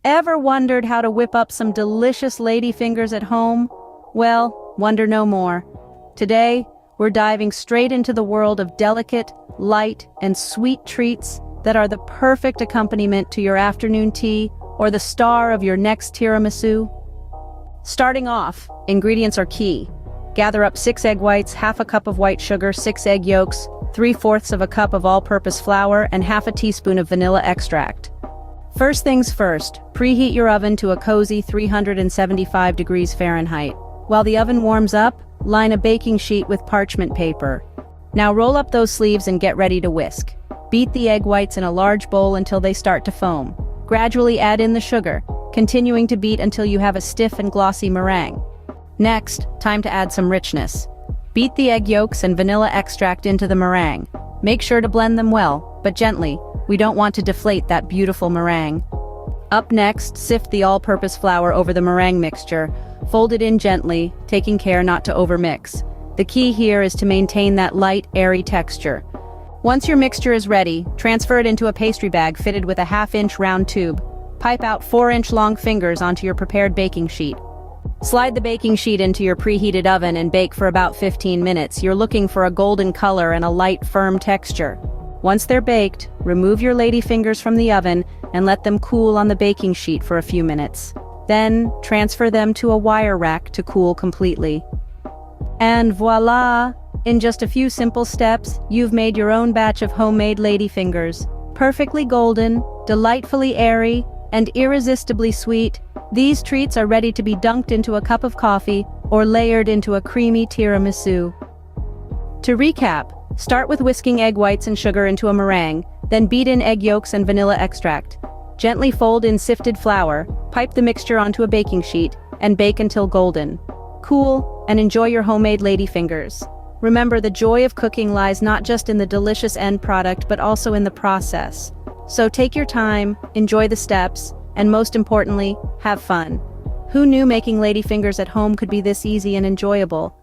Ever wondered how to whip up some delicious ladyfingers at home? Well, wonder no more. Today, we're diving straight into the world of delicate, light, and sweet treats that are the perfect accompaniment to your afternoon tea or the star of your next tiramisu. Starting off, ingredients are key. Gather up 6 egg whites, half a cup of white sugar, 6 egg yolks, 3/4 of a cup of all-purpose flour, and half a teaspoon of vanilla extract. First things first, preheat your oven to a cozy 375 degrees Fahrenheit. While the oven warms up, line a baking sheet with parchment paper. Now roll up those sleeves and get ready to whisk. Beat the egg whites in a large bowl until they start to foam. Gradually add in the sugar, continuing to beat until you have a stiff and glossy meringue. Next, time to add some richness. Beat the egg yolks and vanilla extract into the meringue. Make sure to blend them well, but gently. We don't want to deflate that beautiful meringue. Up next, sift the all-purpose flour over the meringue mixture. Fold it in gently, taking care not to overmix. The key here is to maintain that light, airy texture. Once your mixture is ready, transfer it into a pastry bag fitted with a 1/2-inch round tube. Pipe out 4-inch long fingers onto your prepared baking sheet. Slide the baking sheet into your preheated oven and bake for about 15 minutes. You're looking for a golden color and a light, firm texture. Once they're baked, remove your ladyfingers from the oven and let them cool on the baking sheet for a few minutes. Then, transfer them to a wire rack to cool completely. And voila! In just a few simple steps, you've made your own batch of homemade ladyfingers. Perfectly golden, delightfully airy, and irresistibly sweet, these treats are ready to be dunked into a cup of coffee or layered into a creamy tiramisu. To recap, start with whisking egg whites and sugar into a meringue, then beat in egg yolks and vanilla extract. Gently fold in sifted flour, pipe the mixture onto a baking sheet, and bake until golden. Cool, and enjoy your homemade ladyfingers. Remember, the joy of cooking lies not just in the delicious end product but also in the process. So take your time, enjoy the steps, and most importantly, have fun. Who knew making ladyfingers at home could be this easy and enjoyable?